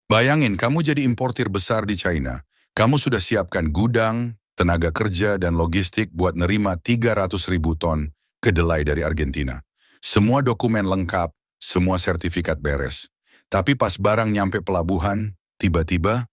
Bayangin kamu jadi importir besar di China. Kamu sudah siapkan gudang, tenaga kerja, dan logistik buat nerima 300.000 ton kedelai dari Argentina. Semua dokumen lengkap, semua sertifikat beres. Tapi pas barang nyampe pelabuhan, tiba-tiba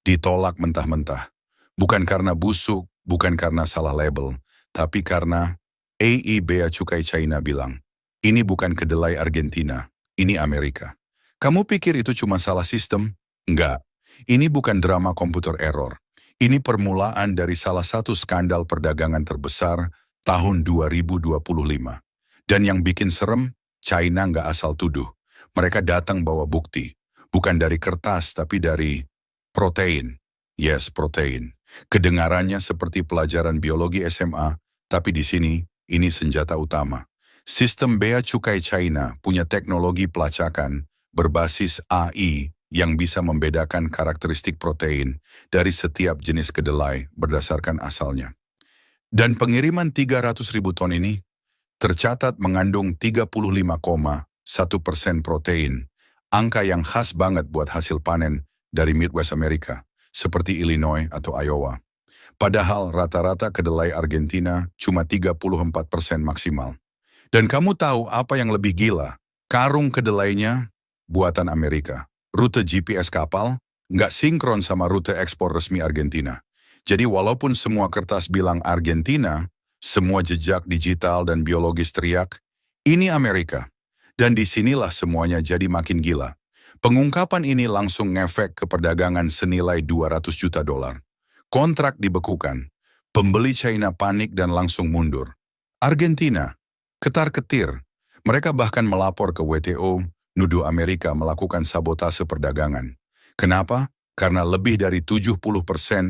ditolak mentah-mentah. Bukan karena busuk, bukan karena salah label, tapi karena Bea Cukai China bilang, ini bukan kedelai Argentina, ini Amerika. Kamu pikir itu cuma salah sistem? Enggak. Ini bukan drama komputer error. Ini permulaan dari salah satu skandal perdagangan terbesar tahun 2025. Dan yang bikin serem, China nggak asal tuduh. Mereka datang bawa bukti. Bukan dari kertas, tapi dari protein. Yes, protein. Kedengarannya seperti pelajaran biologi SMA, tapi di sini, ini senjata utama. Sistem bea cukai China punya teknologi pelacakan berbasis AI yang bisa membedakan karakteristik protein dari setiap jenis kedelai berdasarkan asalnya. Dan pengiriman 300.000 ton ini tercatat mengandung 35,1% protein, angka yang khas banget buat hasil panen dari Midwest Amerika, seperti Illinois atau Iowa. Padahal rata-rata kedelai Argentina cuma 34% maksimal. Dan kamu tahu apa yang lebih gila? Karung kedelainya buatan Amerika. Rute GPS kapal nggak sinkron sama rute ekspor resmi Argentina. Jadi walaupun semua kertas bilang Argentina, semua jejak digital dan biologis teriak, ini Amerika. Dan disinilah semuanya jadi makin gila. Pengungkapan ini langsung ngefek ke perdagangan senilai 200 juta dolar. Kontrak dibekukan. Pembeli China panik dan langsung mundur. Argentina ketar-ketir. Mereka bahkan melapor ke WTO, nuduh Amerika melakukan sabotase perdagangan. Kenapa? Karena lebih dari 70%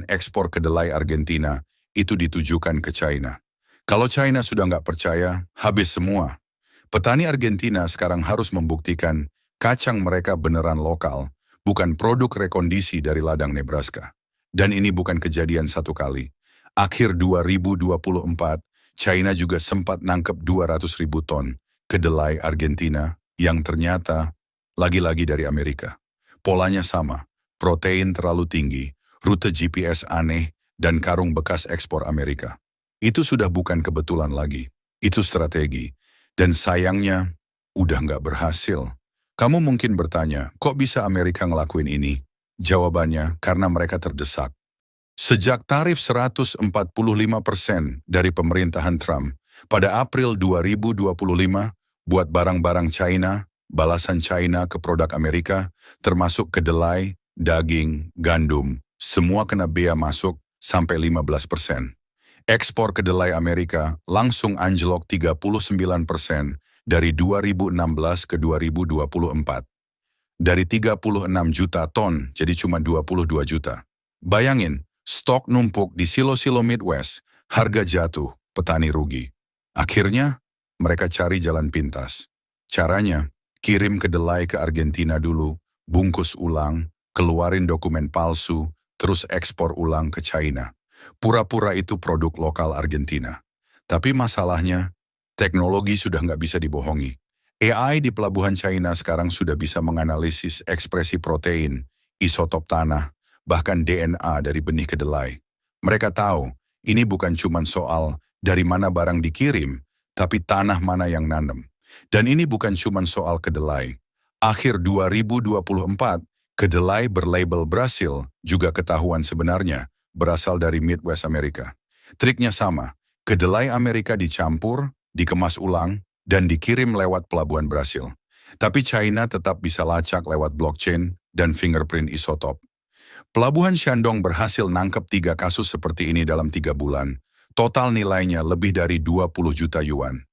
ekspor kedelai Argentina itu ditujukan ke China. Kalau China sudah nggak percaya, habis semua. Petani Argentina sekarang harus membuktikan kacang mereka beneran lokal, bukan produk rekondisi dari ladang Nebraska. Dan ini bukan kejadian satu kali. Akhir 2024, China juga sempat nangkep 200.000 ton kedelai Argentina yang ternyata lagi-lagi dari Amerika. Polanya sama, protein terlalu tinggi, rute GPS aneh, dan karung bekas ekspor Amerika. Itu sudah bukan kebetulan lagi, itu strategi. Dan sayangnya, udah nggak berhasil. Kamu mungkin bertanya, kok bisa Amerika ngelakuin ini? Jawabannya, karena mereka terdesak. Sejak tarif 145% dari pemerintahan Trump pada April 2025 buat barang-barang China, balasan China ke produk Amerika, termasuk kedelai, daging, gandum, semua kena bea masuk sampai 15%. Ekspor kedelai Amerika langsung anjlok 39% dari 2016 ke 2024. Dari 36 juta ton jadi cuma 22 juta. Bayangin, stok numpuk di silo-silo Midwest, harga jatuh, petani rugi. Akhirnya, mereka cari jalan pintas. Caranya, kirim kedelai ke Argentina dulu, bungkus ulang, keluarin dokumen palsu, terus ekspor ulang ke China. Pura-pura itu produk lokal Argentina. Tapi masalahnya, teknologi sudah nggak bisa dibohongi. AI di pelabuhan China sekarang sudah bisa menganalisis ekspresi protein, isotop tanah, bahkan DNA dari benih kedelai. Mereka tahu, ini bukan cuma soal dari mana barang dikirim, tapi tanah mana yang nanam. Dan ini bukan cuma soal kedelai. Akhir 2024, kedelai berlabel Brasil juga ketahuan sebenarnya berasal dari Midwest Amerika. Triknya sama, kedelai Amerika dicampur, dikemas ulang, dan dikirim lewat pelabuhan Brasil. Tapi China tetap bisa lacak lewat blockchain dan fingerprint isotop. Pelabuhan Shandong berhasil nangkep 3 kasus seperti ini dalam 3 bulan. Total nilainya lebih dari 20 juta yuan.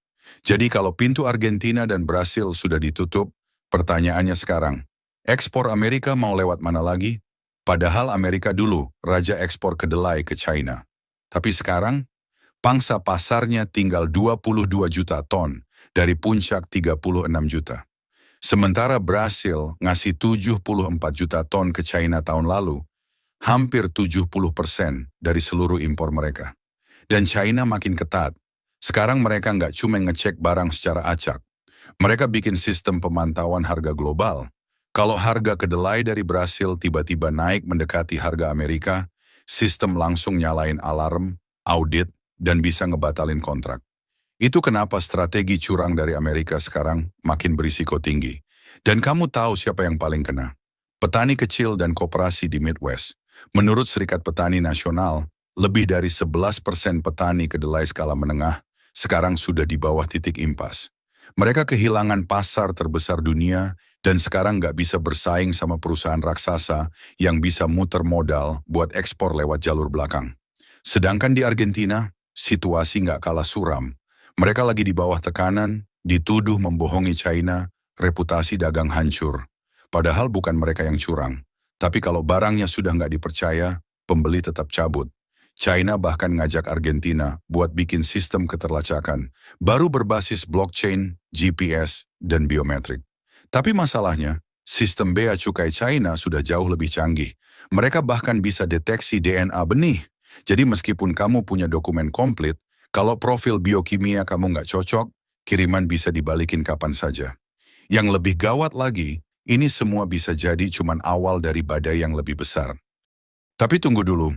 Jadi kalau pintu Argentina dan Brasil sudah ditutup, pertanyaannya sekarang, ekspor Amerika mau lewat mana lagi? Padahal Amerika dulu raja ekspor kedelai ke China. Tapi sekarang, pangsa pasarnya tinggal 22 juta ton dari puncak 36 juta. Sementara Brasil ngasih 74 juta ton ke China tahun lalu, hampir 70% dari seluruh impor mereka. Dan China makin ketat. Sekarang mereka nggak cuma ngecek barang secara acak. Mereka bikin sistem pemantauan harga global. Kalau harga kedelai dari Brasil tiba-tiba naik mendekati harga Amerika, sistem langsung nyalain alarm, audit, dan bisa ngebatalin kontrak. Itu kenapa strategi curang dari Amerika sekarang makin berisiko tinggi. Dan kamu tahu siapa yang paling kena? Petani kecil dan koperasi di Midwest. Menurut Serikat Petani Nasional, lebih dari 11% petani kedelai skala menengah sekarang sudah di bawah titik impas. Mereka kehilangan pasar terbesar dunia dan sekarang nggak bisa bersaing sama perusahaan raksasa yang bisa muter modal buat ekspor lewat jalur belakang. Sedangkan di Argentina, situasi nggak kalah suram. Mereka lagi di bawah tekanan, dituduh membohongi China, reputasi dagang hancur. Padahal bukan mereka yang curang. Tapi kalau barangnya sudah nggak dipercaya, pembeli tetap cabut. China bahkan ngajak Argentina buat bikin sistem keterlacakan, baru berbasis blockchain, GPS, dan biometrik. Tapi masalahnya, sistem bea cukai China sudah jauh lebih canggih. Mereka bahkan bisa deteksi DNA benih. Jadi meskipun kamu punya dokumen komplit, kalau profil biokimia kamu nggak cocok, kiriman bisa dibalikin kapan saja. Yang lebih gawat lagi, ini semua bisa jadi cuman awal dari badai yang lebih besar. Tapi tunggu dulu,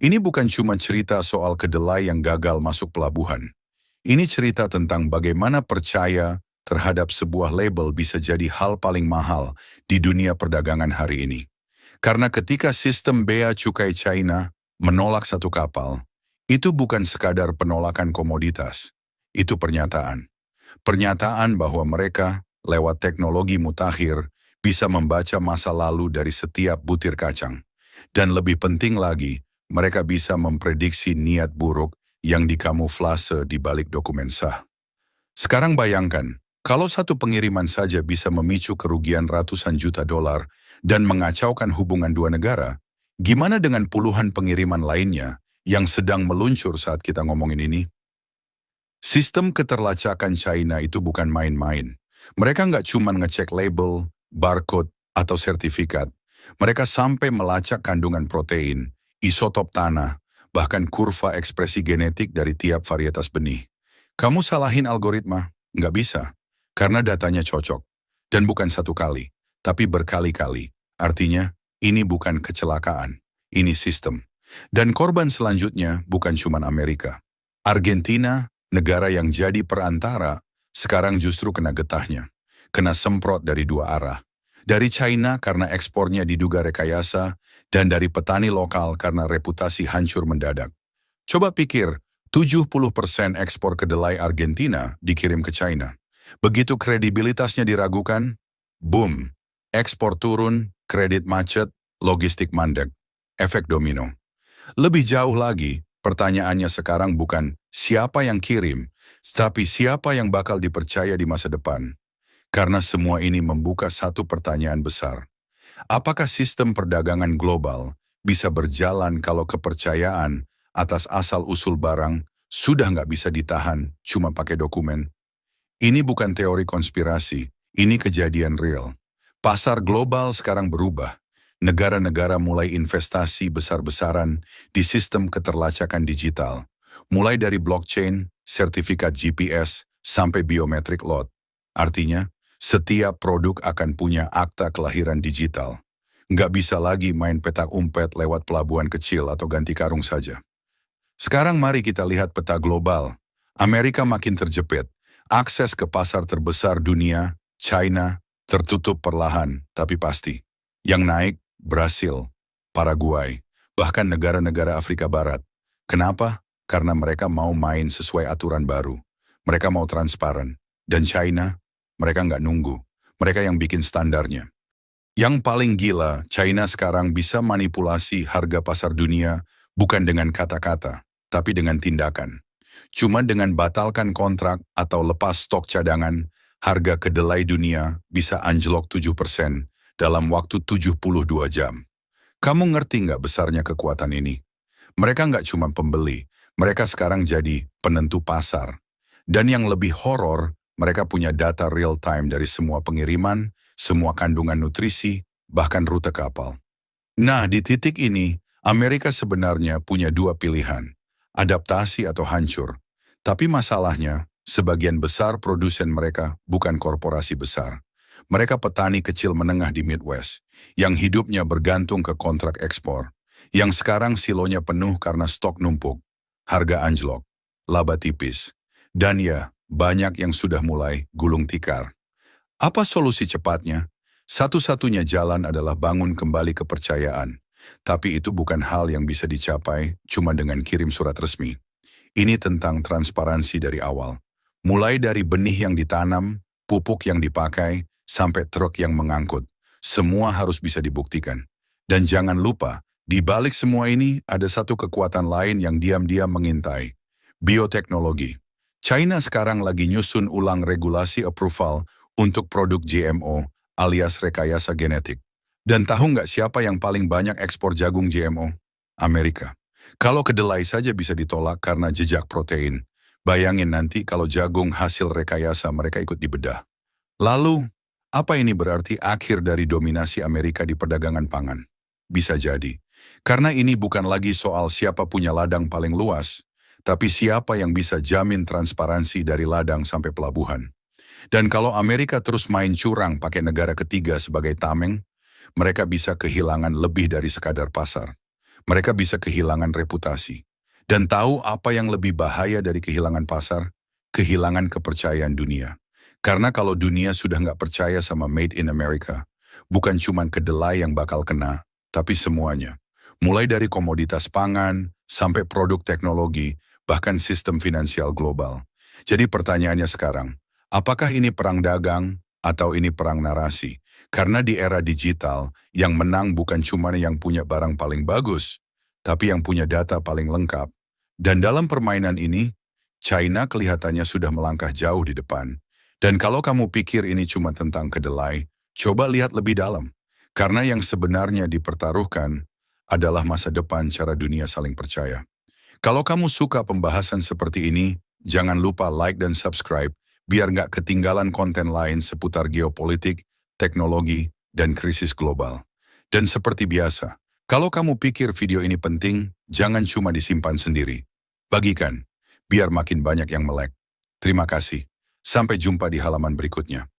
ini bukan cuma cerita soal kedelai yang gagal masuk pelabuhan. Ini cerita tentang bagaimana percaya terhadap sebuah label bisa jadi hal paling mahal di dunia perdagangan hari ini. Karena ketika sistem bea cukai China menolak satu kapal, itu bukan sekadar penolakan komoditas, itu pernyataan. Pernyataan bahwa mereka, lewat teknologi mutakhir, bisa membaca masa lalu dari setiap butir kacang. Dan lebih penting lagi, mereka bisa memprediksi niat buruk yang dikamuflase di balik dokumen sah. Sekarang bayangkan, kalau satu pengiriman saja bisa memicu kerugian ratusan juta dolar dan mengacaukan hubungan dua negara, gimana dengan puluhan pengiriman lainnya yang sedang meluncur saat kita ngomongin ini? Sistem keterlacakan China itu bukan main-main. Mereka nggak cuma ngecek label, barcode, atau sertifikat. Mereka sampai melacak kandungan protein, isotop tanah, bahkan kurva ekspresi genetik dari tiap varietas benih. Kamu salahin algoritma? Nggak bisa, karena datanya cocok. Dan bukan satu kali, tapi berkali-kali. Artinya, ini bukan kecelakaan, ini sistem. Dan korban selanjutnya bukan cuma Amerika. Argentina, negara yang jadi perantara, sekarang justru kena getahnya. Kena semprot dari dua arah. Dari China karena ekspornya diduga rekayasa, dan dari petani lokal karena reputasi hancur mendadak. Coba pikir, 70% ekspor kedelai Argentina dikirim ke China. Begitu kredibilitasnya diragukan, boom, ekspor turun, kredit macet, logistik mandek, efek domino. Lebih jauh lagi, pertanyaannya sekarang bukan siapa yang kirim, tapi siapa yang bakal dipercaya di masa depan. Karena semua ini membuka satu pertanyaan besar. Apakah sistem perdagangan global bisa berjalan kalau kepercayaan atas asal-usul barang sudah nggak bisa ditahan cuma pakai dokumen? Ini bukan teori konspirasi, ini kejadian real. Pasar global sekarang berubah. Negara-negara mulai investasi besar-besaran di sistem keterlacakan digital. Mulai dari blockchain, sertifikat GPS, sampai biometric lot. Artinya, setiap produk akan punya akta kelahiran digital. Nggak bisa lagi main petak umpet lewat pelabuhan kecil atau ganti karung saja. Sekarang mari kita lihat peta global. Amerika makin terjepit. Akses ke pasar terbesar dunia, China, tertutup perlahan, tapi pasti. Yang naik, Brasil, Paraguay, bahkan negara-negara Afrika Barat. Kenapa? Karena mereka mau main sesuai aturan baru. Mereka mau transparan. Dan China, mereka nggak nunggu. Mereka yang bikin standarnya. Yang paling gila, China sekarang bisa manipulasi harga pasar dunia bukan dengan kata-kata, tapi dengan tindakan. Cuma dengan batalkan kontrak atau lepas stok cadangan, harga kedelai dunia bisa anjlok 7% dalam waktu 72 jam. Kamu ngerti nggak besarnya kekuatan ini? Mereka nggak cuma pembeli, mereka sekarang jadi penentu pasar. Dan yang lebih horor, mereka punya data real time dari semua pengiriman, semua kandungan nutrisi, bahkan rute kapal. Nah, di titik ini, Amerika sebenarnya punya dua pilihan, adaptasi atau hancur. Tapi masalahnya, sebagian besar produsen mereka bukan korporasi besar. Mereka petani kecil menengah di Midwest, yang hidupnya bergantung ke kontrak ekspor, yang sekarang silonya penuh karena stok numpuk, harga anjlok, laba tipis, dan ya, banyak yang sudah mulai gulung tikar. Apa solusi cepatnya? Satu-satunya jalan adalah bangun kembali kepercayaan. Tapi itu bukan hal yang bisa dicapai cuma dengan kirim surat resmi. Ini tentang transparansi dari awal. Mulai dari benih yang ditanam, pupuk yang dipakai, sampai truk yang mengangkut. Semua harus bisa dibuktikan. Dan jangan lupa, di balik semua ini ada satu kekuatan lain yang diam-diam mengintai. Bioteknologi. China sekarang lagi nyusun ulang regulasi approval untuk produk GMO alias rekayasa genetik. Dan tahu nggak siapa yang paling banyak ekspor jagung GMO? Amerika. Kalau kedelai saja bisa ditolak karena jejak protein. Bayangin nanti kalau jagung hasil rekayasa mereka ikut dibedah. Lalu, apa ini berarti akhir dari dominasi Amerika di perdagangan pangan? Bisa jadi. Karena ini bukan lagi soal siapa punya ladang paling luas, tapi siapa yang bisa jamin transparansi dari ladang sampai pelabuhan. Dan kalau Amerika terus main curang pakai negara ketiga sebagai tameng, mereka bisa kehilangan lebih dari sekadar pasar. Mereka bisa kehilangan reputasi. Dan tahu apa yang lebih bahaya dari kehilangan pasar? Kehilangan kepercayaan dunia. Karena kalau dunia sudah nggak percaya sama Made in America, bukan cuma kedelai yang bakal kena, tapi semuanya. Mulai dari komoditas pangan, sampai produk teknologi, bahkan sistem finansial global. Jadi pertanyaannya sekarang, apakah ini perang dagang atau ini perang narasi? Karena di era digital, yang menang bukan cuma yang punya barang paling bagus, tapi yang punya data paling lengkap. Dan dalam permainan ini, China kelihatannya sudah melangkah jauh di depan. Dan kalau kamu pikir ini cuma tentang kedelai, coba lihat lebih dalam. Karena yang sebenarnya dipertaruhkan adalah masa depan cara dunia saling percaya. Kalau kamu suka pembahasan seperti ini, jangan lupa like dan subscribe, biar nggak ketinggalan konten lain seputar geopolitik, teknologi, dan krisis global. Dan seperti biasa, kalau kamu pikir video ini penting, jangan cuma disimpan sendiri. Bagikan, biar makin banyak yang melek. Terima kasih. Sampai jumpa di halaman berikutnya.